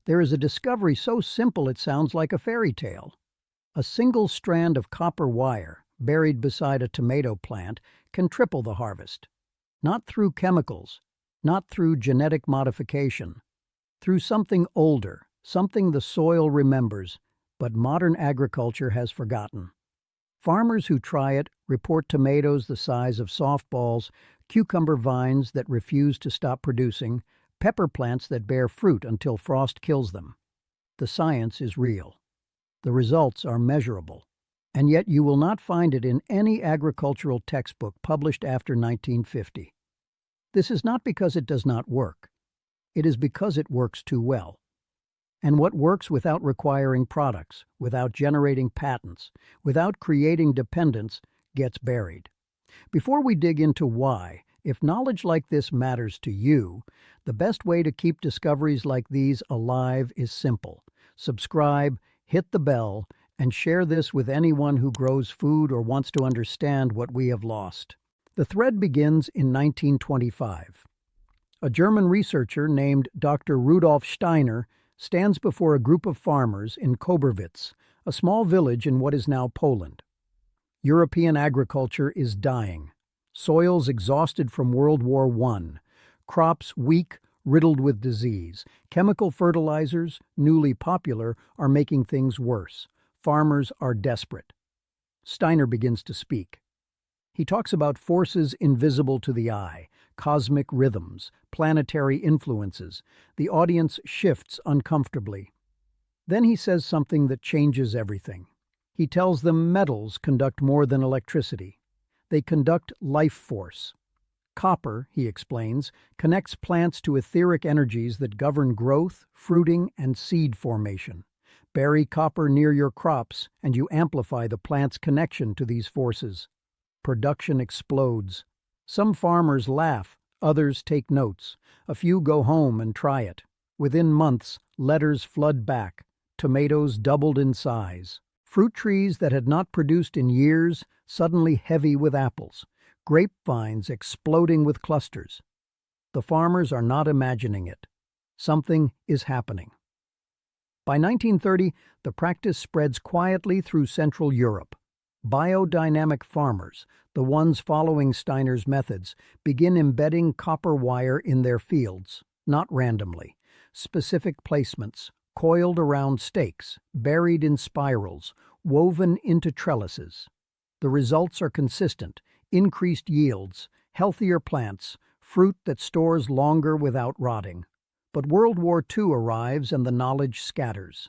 There is a discovery so simple it sounds like a fairy tale. A single strand of copper wire buried beside a tomato plant can triple the harvest. Not through chemicals, not through genetic modification, through something older, something the soil remembers, but modern agriculture has forgotten. Farmers who try it report tomatoes the size of softballs, cucumber vines that refuse to stop producing, pepper plants that bear fruit until frost kills them. The science is real. The results are measurable. And yet you will not find it in any agricultural textbook published after 1950. This is not because it does not work. It is because it works too well. And what works without requiring products, without generating patents, without creating dependence, gets buried. Before we dig into why, if knowledge like this matters to you, the best way to keep discoveries like these alive is simple. Subscribe, hit the bell, and share this with anyone who grows food or wants to understand what we have lost. The thread begins in 1925. A German researcher named Dr. Rudolf Steiner stands before a group of farmers in Koberwitz, a small village in what is now Poland. European agriculture is dying. Soils exhausted from World War I. Crops weak, riddled with disease. Chemical fertilizers, newly popular, are making things worse. Farmers are desperate. Steiner begins to speak. He talks about forces invisible to the eye, cosmic rhythms, planetary influences. The audience shifts uncomfortably. Then he says something that changes everything. He tells them metals conduct more than electricity. They conduct life force. Copper, he explains, connects plants to etheric energies that govern growth, fruiting, and seed formation. Bury copper near your crops, and you amplify the plant's connection to these forces. Production explodes. Some farmers laugh, others take notes. A few go home and try it. Within months, letters flood back. Tomatoes doubled in size. Fruit trees that had not produced in years, suddenly heavy with apples. Grapevines exploding with clusters. The farmers are not imagining it. Something is happening. By 1930, the practice spreads quietly through Central Europe. Biodynamic farmers, the ones following Steiner's methods, begin embedding copper wire in their fields, not randomly. Specific placements, coiled around stakes, buried in spirals, woven into trellises. The results are consistent: increased yields, healthier plants, fruit that stores longer without rotting. But World War II arrives and the knowledge scatters.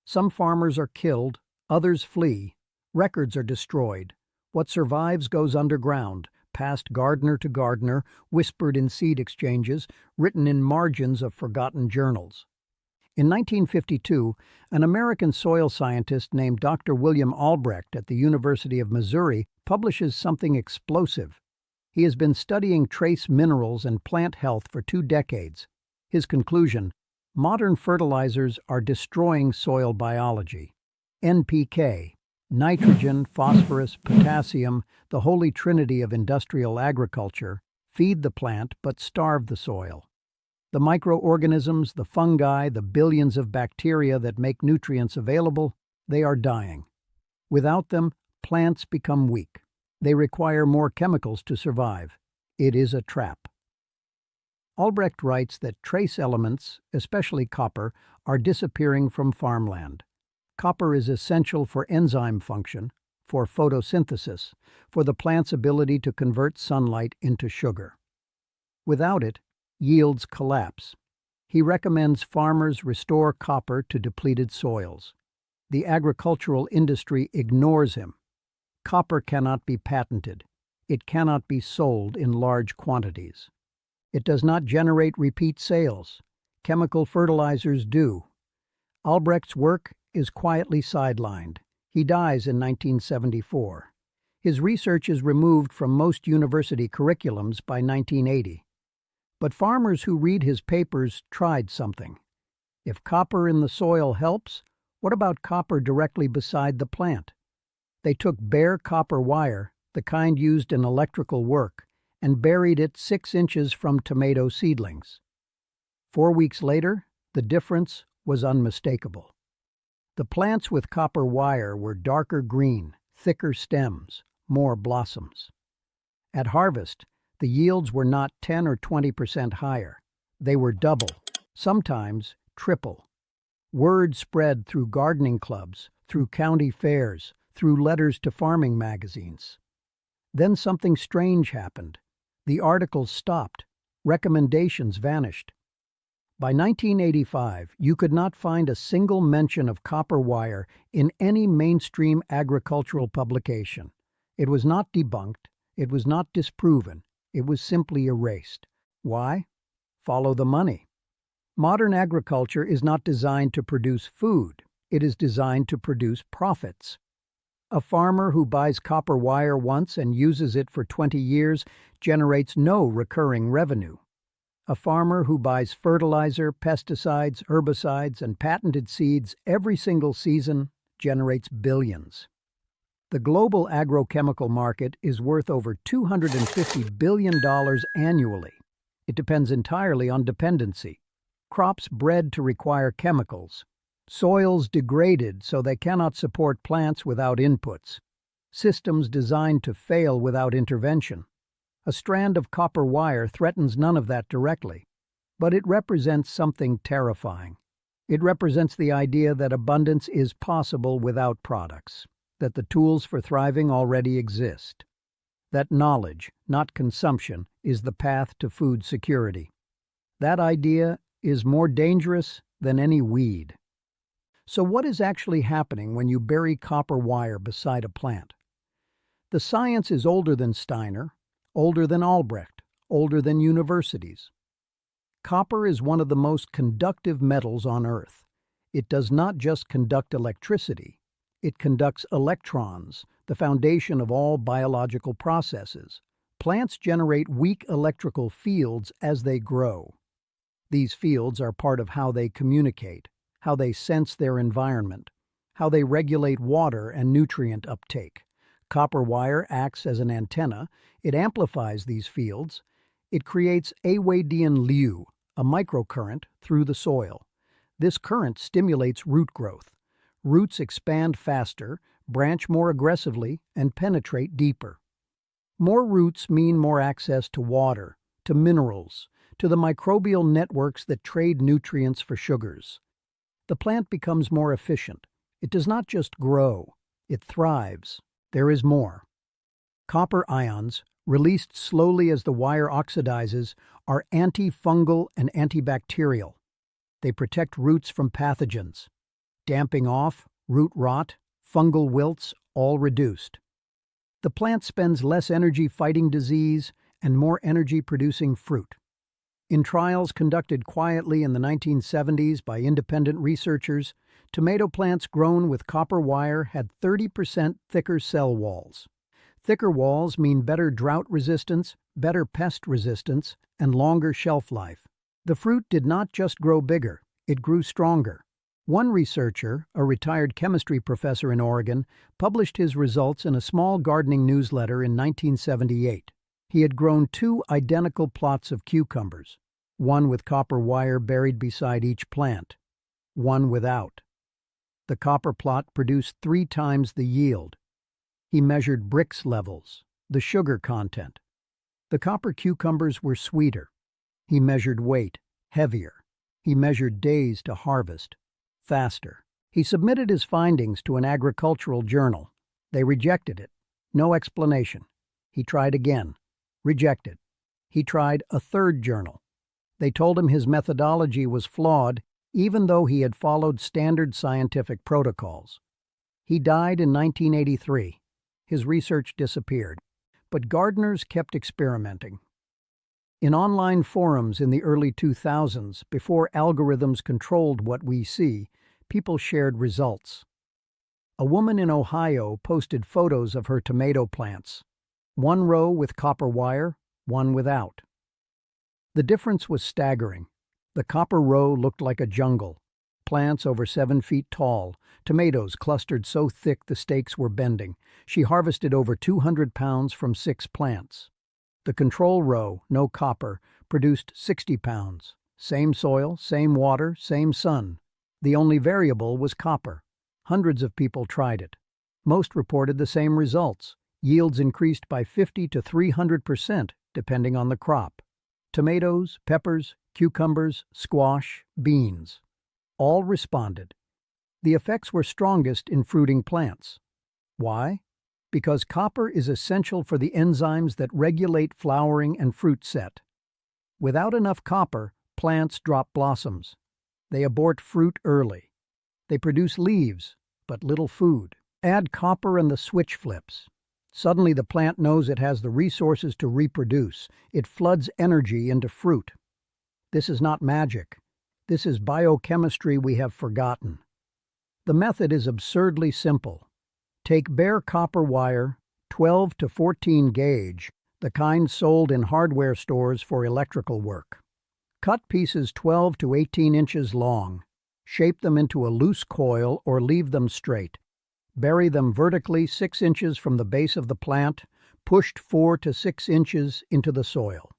Some farmers are killed, others flee. Records are destroyed. What survives goes underground, passed gardener to gardener, whispered in seed exchanges, written in margins of forgotten journals. In 1952, an American soil scientist named Dr. William Albrecht at the University of Missouri publishes something explosive. He has been studying trace minerals and plant health for 2 decades. His conclusion: modern fertilizers are destroying soil biology. NPK, nitrogen, phosphorus, potassium, the holy trinity of industrial agriculture, feed the plant but starve the soil. The microorganisms, the fungi, the billions of bacteria that make nutrients available, they are dying. Without them, plants become weak. They require more chemicals to survive. It is a trap. Albrecht writes that trace elements, especially copper, are disappearing from farmland. Copper is essential for enzyme function, for photosynthesis, for the plant's ability to convert sunlight into sugar. Without it, yields collapse. He recommends farmers restore copper to depleted soils. The agricultural industry ignores him. Copper cannot be patented. It cannot be sold in large quantities. It does not generate repeat sales. Chemical fertilizers do. Albrecht's work is quietly sidelined. He dies in 1974. His research is removed from most university curriculums by 1980. But farmers who read his papers tried something. If copper in the soil helps, what about copper directly beside the plant? They took bare copper wire, the kind used in electrical work, and buried it 6 inches from tomato seedlings. 4 weeks later, the difference was unmistakable. The plants with copper wire were darker green, thicker stems, more blossoms. At harvest, the yields were not 10 or 20% higher. They were double, sometimes triple. Word spread through gardening clubs, through county fairs, through letters to farming magazines. Then something strange happened. The articles stopped. Recommendations vanished. By 1985, you could not find a single mention of copper wire in any mainstream agricultural publication. It was not debunked, it was not disproven, it was simply erased. Why? Follow the money. Modern agriculture is not designed to produce food, it is designed to produce profits. A farmer who buys copper wire once and uses it for 20 years generates no recurring revenue. A farmer who buys fertilizer, pesticides, herbicides, and patented seeds every single season generates billions. The global agrochemical market is worth over $250 billion annually. It depends entirely on dependency. Crops bred to require chemicals. Soils degraded so they cannot support plants without inputs. Systems designed to fail without intervention. A strand of copper wire threatens none of that directly, but it represents something terrifying. It represents the idea that abundance is possible without products, that the tools for thriving already exist, that knowledge, not consumption, is the path to food security. That idea is more dangerous than any weed. So what is actually happening when you bury copper wire beside a plant? The science is older than Steiner, older than Albrecht, older than universities. Copper is one of the most conductive metals on Earth. It does not just conduct electricity, it conducts electrons, the foundation of all biological processes. Plants generate weak electrical fields as they grow. These fields are part of how they communicate, how they sense their environment, how they regulate water and nutrient uptake. Copper wire acts as an antenna. It amplifies these fields. It creates Awadian Liu, a microcurrent, through the soil. This current stimulates root growth. Roots expand faster, branch more aggressively, and penetrate deeper. More roots mean more access to water, to minerals, to the microbial networks that trade nutrients for sugars. The plant becomes more efficient. It does not just grow, it thrives. There is more. Copper ions, released slowly as the wire oxidizes, are antifungal and antibacterial. They protect roots from pathogens. Damping off, root rot, fungal wilts, all reduced. The plant spends less energy fighting disease and more energy producing fruit. In trials conducted quietly in the 1970s by independent researchers, tomato plants grown with copper wire had 30% thicker cell walls. Thicker walls mean better drought resistance, better pest resistance, and longer shelf life. The fruit did not just grow bigger, it grew stronger. One researcher, a retired chemistry professor in Oregon, published his results in a small gardening newsletter in 1978. He had grown 2 identical plots of cucumbers, one with copper wire buried beside each plant, one without. The copper plot produced 3 times the yield. He measured Brix levels, the sugar content. The copper cucumbers were sweeter. He measured weight, heavier. He measured days to harvest, faster. He submitted his findings to an agricultural journal. They rejected it. No explanation. He tried again. Rejected. He tried a third journal. They told him his methodology was flawed, even though he had followed standard scientific protocols. He died in 1983. His research disappeared. But gardeners kept experimenting. In online forums in the early 2000s, before algorithms controlled what we see, people shared results. A woman in Ohio posted photos of her tomato plants. One row with copper wire, one without. The difference was staggering. The copper row looked like a jungle. Plants over 7 feet tall, tomatoes clustered so thick the stakes were bending. She harvested over 200 pounds from 6 plants. The control row, no copper, produced 60 pounds. Same soil, same water, same sun. The only variable was copper. Hundreds of people tried it. Most reported the same results. Yields increased by 50 to 300%, depending on the crop. Tomatoes, peppers, cucumbers, squash, beans. All responded. The effects were strongest in fruiting plants. Why? Because copper is essential for the enzymes that regulate flowering and fruit set. Without enough copper, plants drop blossoms. They abort fruit early. They produce leaves, but little food. Add copper and the switch flips. Suddenly the plant knows it has the resources to reproduce. It floods energy into fruit. This is not magic. This is biochemistry we have forgotten. The method is absurdly simple. Take bare copper wire, 12 to 14 gauge, the kind sold in hardware stores for electrical work. Cut pieces 12 to 18 inches long. Shape them into a loose coil or leave them straight. Bury them vertically 6 inches from the base of the plant, pushed 4 to 6 inches into the soil.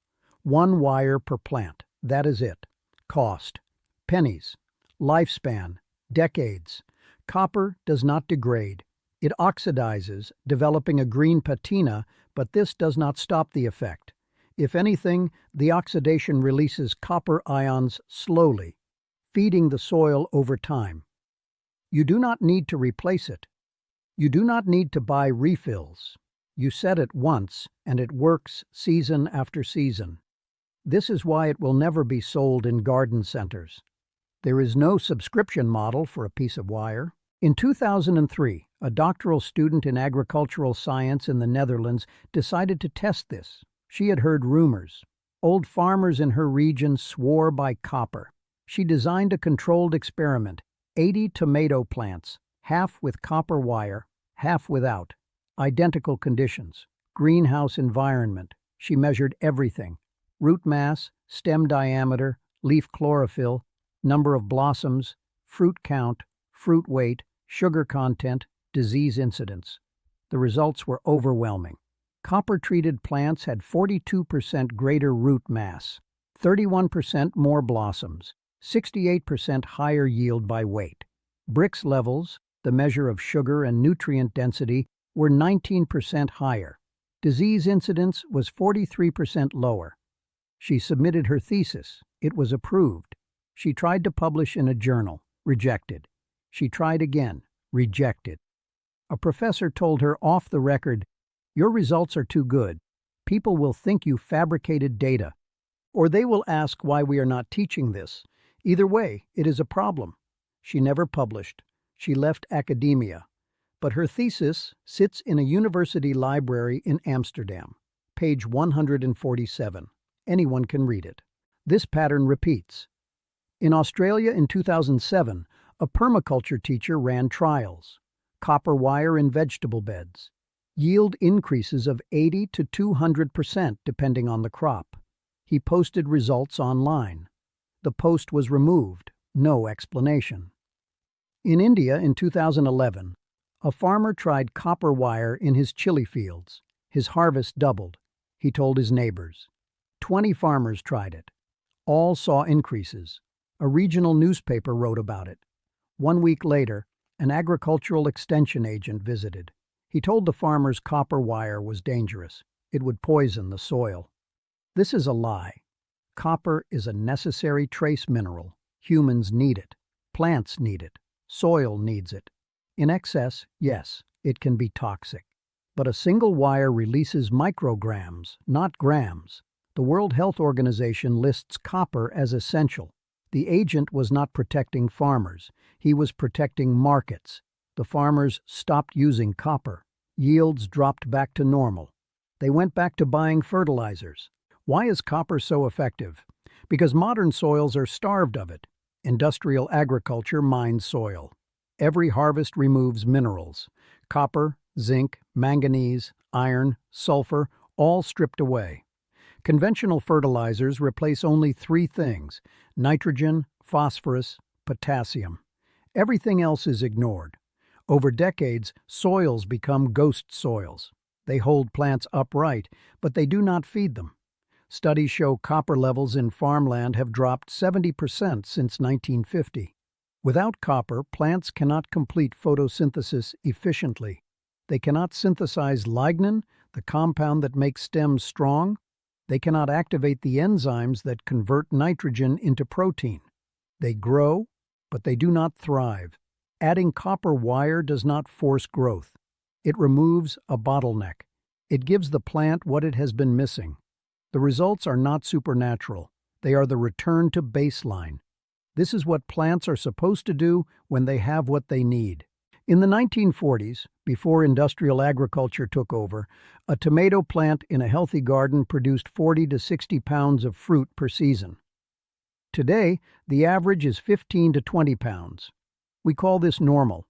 1 wire per plant. That is it. Cost: pennies. Lifespan: decades. Copper does not degrade. It oxidizes, developing a green patina, but this does not stop the effect. If anything, the oxidation releases copper ions slowly, feeding the soil over time. You do not need to replace it. You do not need to buy refills. You set it once, and it works season after season. This is why it will never be sold in garden centers. There is no subscription model for a piece of wire. In 2003, a doctoral student in agricultural science in the Netherlands decided to test this. She had heard rumors. Old farmers in her region swore by copper. She designed a controlled experiment: 80 tomato plants, half with copper wire, half without. Identical conditions. Greenhouse environment. She measured everything: root mass, stem diameter, leaf chlorophyll, number of blossoms, fruit count, fruit weight, sugar content, disease incidence. The results were overwhelming. Copper-treated plants had 42% greater root mass, 31% more blossoms, 68% higher yield by weight. Brix levels, the measure of sugar and nutrient density, were 19% higher. Disease incidence was 43% lower. She submitted her thesis. It was approved. She tried to publish in a journal. Rejected. She tried again. Rejected. A professor told her off the record, "Your results are too good. People will think you fabricated data, or they will ask why we are not teaching this. Either way, it is a problem." She never published. She left academia. But her thesis sits in a university library in Amsterdam. Page 147. Anyone can read it. This pattern repeats. In Australia in 2007, a permaculture teacher ran trials. Copper wire in vegetable beds. Yield increases of 80 to 200% depending on the crop. He posted results online. The post was removed. No explanation. In India in 2011, a farmer tried copper wire in his chili fields. His harvest doubled. He told his neighbors. 20 farmers tried it. All saw increases. A regional newspaper wrote about it. 1 week later, an agricultural extension agent visited. He told the farmers copper wire was dangerous. It would poison the soil. This is a lie. Copper is a necessary trace mineral. Humans need it. Plants need it. Soil needs it. In excess, yes, it can be toxic. But a single wire releases micrograms, not grams. The World Health Organization lists copper as essential. The agent was not protecting farmers. He was protecting markets. The farmers stopped using copper. Yields dropped back to normal. They went back to buying fertilizers. Why is copper so effective? Because modern soils are starved of it. Industrial agriculture mines soil. Every harvest removes minerals. Copper, zinc, manganese, iron, sulfur, all stripped away. Conventional fertilizers replace only 3 things: nitrogen, phosphorus, potassium. Everything else is ignored. Over decades, soils become ghost soils. They hold plants upright, but they do not feed them. Studies show copper levels in farmland have dropped 70% since 1950. Without copper, plants cannot complete photosynthesis efficiently. They cannot synthesize lignin, the compound that makes stems strong. They cannot activate the enzymes that convert nitrogen into protein. They grow, but they do not thrive. Adding copper wire does not force growth. It removes a bottleneck. It gives the plant what it has been missing. The results are not supernatural. They are the return to baseline. This is what plants are supposed to do when they have what they need. In the 1940s, before industrial agriculture took over, a tomato plant in a healthy garden produced 40 to 60 pounds of fruit per season. Today, the average is 15 to 20 pounds. We call this normal.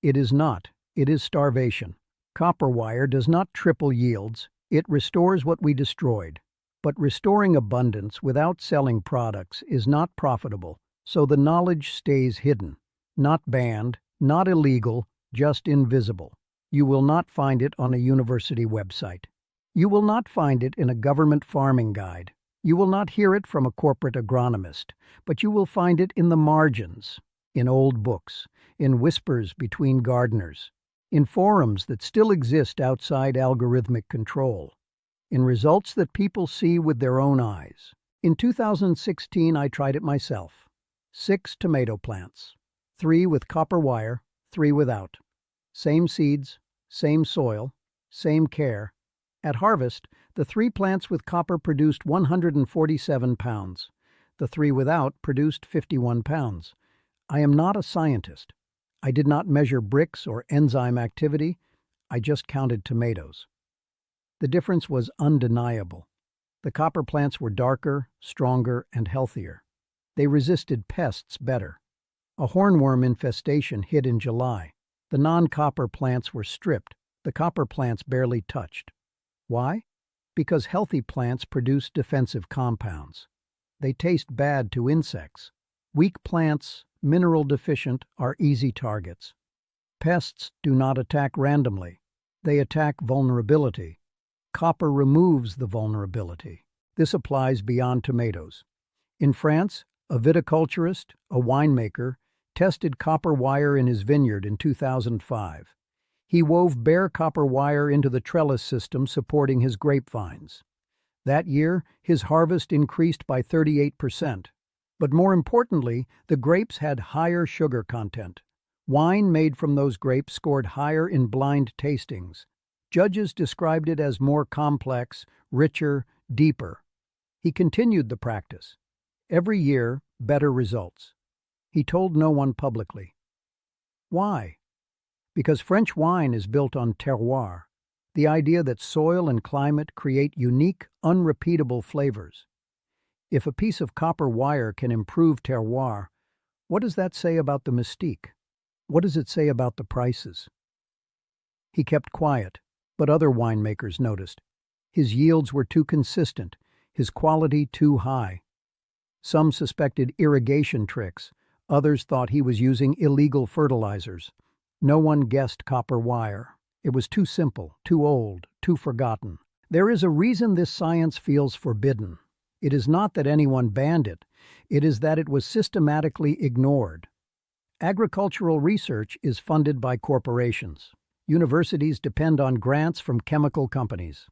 It is not. It is starvation. Copper wire does not triple yields. It restores what we destroyed. But restoring abundance without selling products is not profitable, so the knowledge stays hidden. Not banned, not illegal, just invisible. You will not find it on a university website. You will not find it in a government farming guide. You will not hear it from a corporate agronomist, but you will find it in the margins, in old books, in whispers between gardeners, in forums that still exist outside algorithmic control, in results that people see with their own eyes. In 2016, I tried it myself. 6 tomato plants, 3 with copper wire, 3 without. Same seeds, same soil, same care. At harvest, the 3 plants with copper produced 147 pounds. The 3 without produced 51 pounds. I am not a scientist. I did not measure Brix or enzyme activity. I just counted tomatoes. The difference was undeniable. The copper plants were darker, stronger, and healthier. They resisted pests better. A hornworm infestation hit in July. The non-copper plants were stripped. The copper plants barely touched. Why? Because healthy plants produce defensive compounds. They taste bad to insects. Weak plants, mineral deficient, are easy targets. Pests do not attack randomly. They attack vulnerability. Copper removes the vulnerability. This applies beyond tomatoes. In France, a viticulturist, a winemaker, tested copper wire in his vineyard in 2005. He wove bare copper wire into the trellis system supporting his grapevines. That year, his harvest increased by 38%. But more importantly, the grapes had higher sugar content. Wine made from those grapes scored higher in blind tastings. Judges described it as more complex, richer, deeper. He continued the practice. Every year, better results. He told no one publicly. Why? Because French wine is built on terroir, the idea that soil and climate create unique, unrepeatable flavors. If a piece of copper wire can improve terroir, what does that say about the mystique? What does it say about the prices? He kept quiet, but other winemakers noticed. His yields were too consistent, his quality too high. Some suspected irrigation tricks, others thought he was using illegal fertilizers. No one guessed copper wire. It was too simple, too old, too forgotten. There is a reason this science feels forbidden. It is not that anyone banned it. It is that it was systematically ignored. Agricultural research is funded by corporations. Universities depend on grants from chemical companies.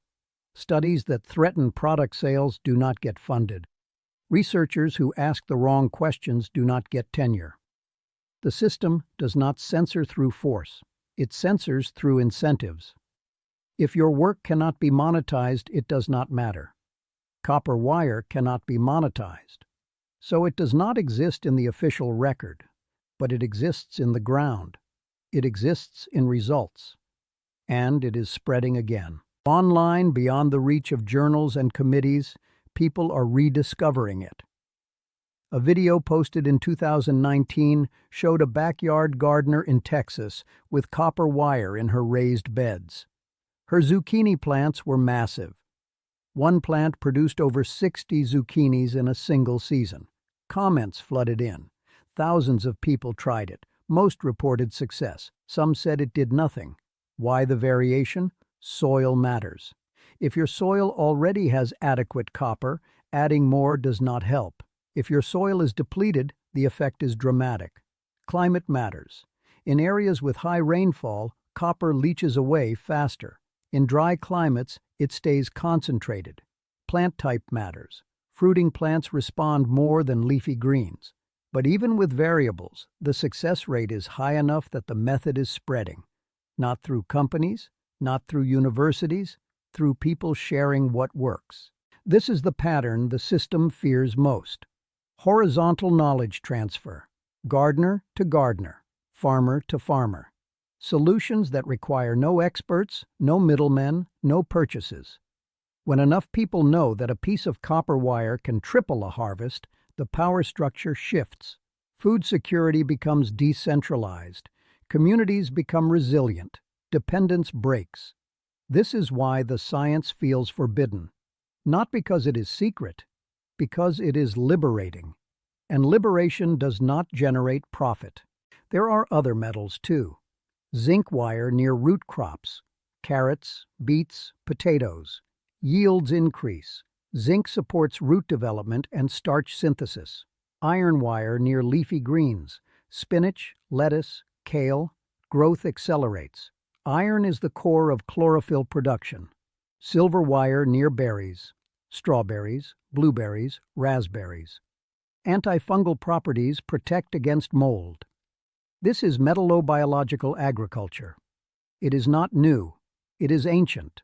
Studies that threaten product sales do not get funded. Researchers who ask the wrong questions do not get tenure. The system does not censor through force. It censors through incentives. If your work cannot be monetized, it does not matter. Copper wire cannot be monetized. So it does not exist in the official record, but it exists in the ground. It exists in results. And it is spreading again. Online, beyond the reach of journals and committees, people are rediscovering it. A video posted in 2019 showed a backyard gardener in Texas with copper wire in her raised beds. Her zucchini plants were massive. One plant produced over 60 zucchinis in a single season. Comments flooded in. Thousands of people tried it. Most reported success. Some said it did nothing. Why the variation? Soil matters. If your soil already has adequate copper, adding more does not help. If your soil is depleted, the effect is dramatic. Climate matters. In areas with high rainfall, copper leaches away faster. In dry climates, it stays concentrated. Plant type matters. Fruiting plants respond more than leafy greens. But even with variables, the success rate is high enough that the method is spreading. Not through companies, not through universities, through people sharing what works. This is the pattern the system fears most. Horizontal knowledge transfer. Gardener to gardener. Farmer to farmer. Solutions that require no experts, no middlemen, no purchases. When enough people know that a piece of copper wire can triple a harvest, the power structure shifts. Food security becomes decentralized. Communities become resilient. Dependence breaks. This is why the science feels forbidden. Not because it is secret, because it is liberating. And liberation does not generate profit. There are other metals too. Zinc wire near root crops. Carrots, beets, potatoes. Yields increase. Zinc supports root development and starch synthesis. Iron wire near leafy greens. Spinach, lettuce, kale. Growth accelerates. Iron is the core of chlorophyll production. Silver wire near berries. Strawberries, blueberries, raspberries. Antifungal properties protect against mold. This is metallobiological agriculture. It is not new. It is ancient.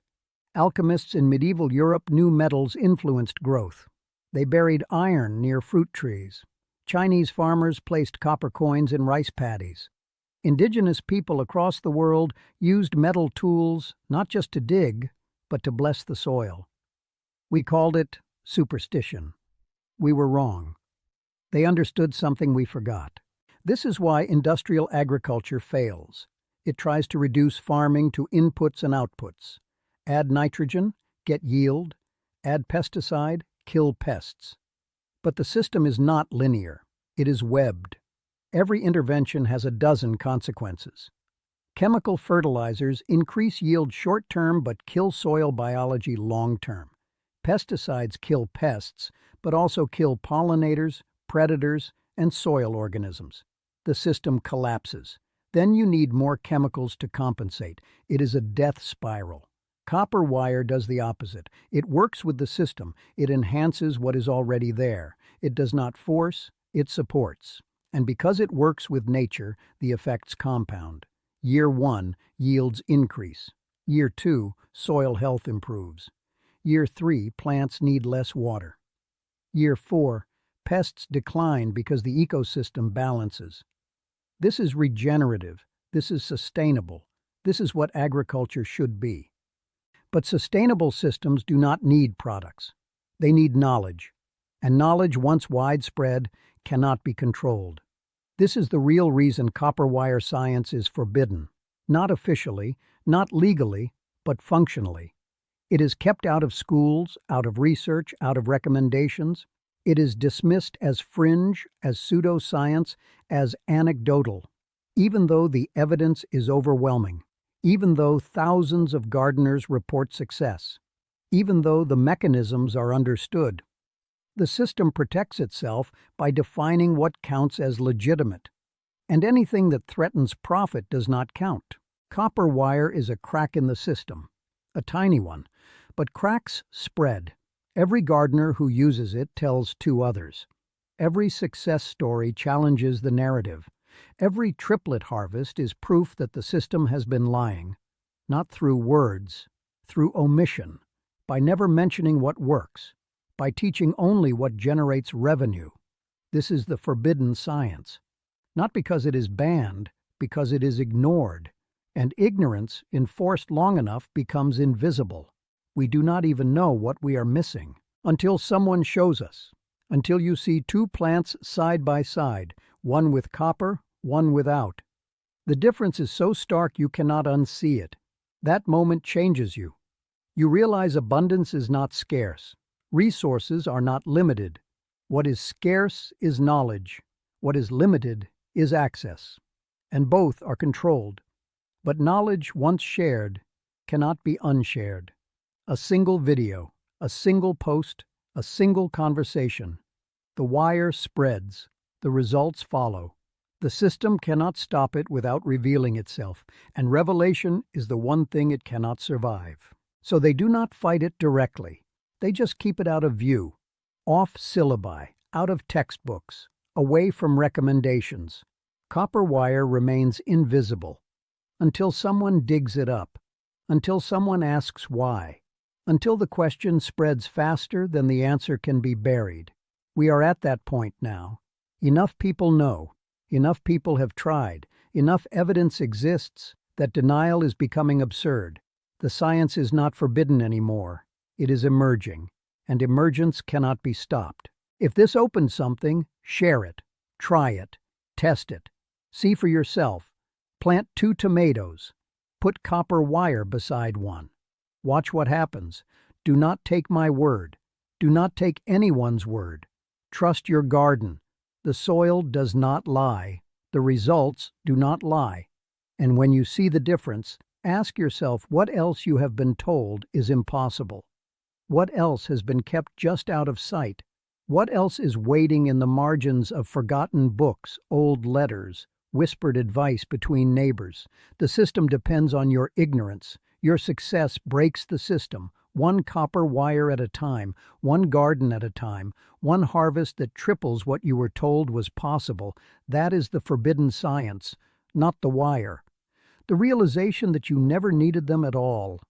Alchemists in medieval Europe knew metals influenced growth. They buried iron near fruit trees. Chinese farmers placed copper coins in rice paddies. Indigenous people across the world used metal tools not just to dig, but to bless the soil. We called it superstition. We were wrong. They understood something we forgot. This is why industrial agriculture fails. It tries to reduce farming to inputs and outputs. Add nitrogen, get yield. Add pesticide, kill pests. But the system is not linear. It is webbed. Every intervention has a dozen consequences. Chemical fertilizers increase yield short-term but kill soil biology long-term. Pesticides kill pests, but also kill pollinators, predators, and soil organisms. The system collapses. Then you need more chemicals to compensate. It is a death spiral. Copper wire does the opposite. It works with the system. It enhances what is already there. It does not force, it supports. And because it works with nature, the effects compound. Year 1, yields increase. Year 2, soil health improves. Year 3, plants need less water. Year 4, pests decline because the ecosystem balances. This is regenerative. This is sustainable. This is what agriculture should be. But sustainable systems do not need products. They need knowledge. And knowledge, once widespread, cannot be controlled. This is the real reason copper wire science is forbidden. Not officially, not legally, but functionally. It is kept out of schools, out of research, out of recommendations. It is dismissed as fringe, as pseudoscience, as anecdotal, even though the evidence is overwhelming, even though thousands of gardeners report success, even though the mechanisms are understood. The system protects itself by defining what counts as legitimate, and anything that threatens profit does not count. Copper wire is a crack in the system, a tiny one, but cracks spread. Every gardener who uses it tells 2 others. Every success story challenges the narrative. Every triplet harvest is proof that the system has been lying, not through words, through omission, by never mentioning what works, by teaching only what generates revenue. This is the forbidden science. Not because it is banned, because it is ignored. And ignorance, enforced long enough, becomes invisible. We do not even know what we are missing until someone shows us, until you see 2 plants side by side, one with copper, one without. The difference is so stark you cannot unsee it. That moment changes you. You realize abundance is not scarce. Resources are not limited. What is scarce is knowledge. What is limited is access. And both are controlled. But knowledge once shared cannot be unshared. A single video, a single post, a single conversation. The wire spreads. The results follow. The system cannot stop it without revealing itself, and revelation is the one thing it cannot survive. So they do not fight it directly. They just keep it out of view, off syllabi, out of textbooks, away from recommendations. Copper wire remains invisible until someone digs it up, until someone asks why, until the question spreads faster than the answer can be buried. We are at that point now. Enough people know, enough people have tried, enough evidence exists that denial is becoming absurd. The science is not forbidden anymore. It is emerging, and emergence cannot be stopped. If this opens something, share it, try it, test it. See for yourself. Plant 2 tomatoes. Put copper wire beside one. Watch what happens. Do not take my word. Do not take anyone's word. Trust your garden. The soil does not lie. The results do not lie. And when you see the difference, ask yourself what else you have been told is impossible. What else has been kept just out of sight? What else is waiting in the margins of forgotten books, old letters, whispered advice between neighbors? The system depends on your ignorance. Your success breaks the system, one copper wire at a time, one garden at a time, one harvest that triples what you were told was possible. That is the forbidden science, not the wire. The realization that you never needed them at all,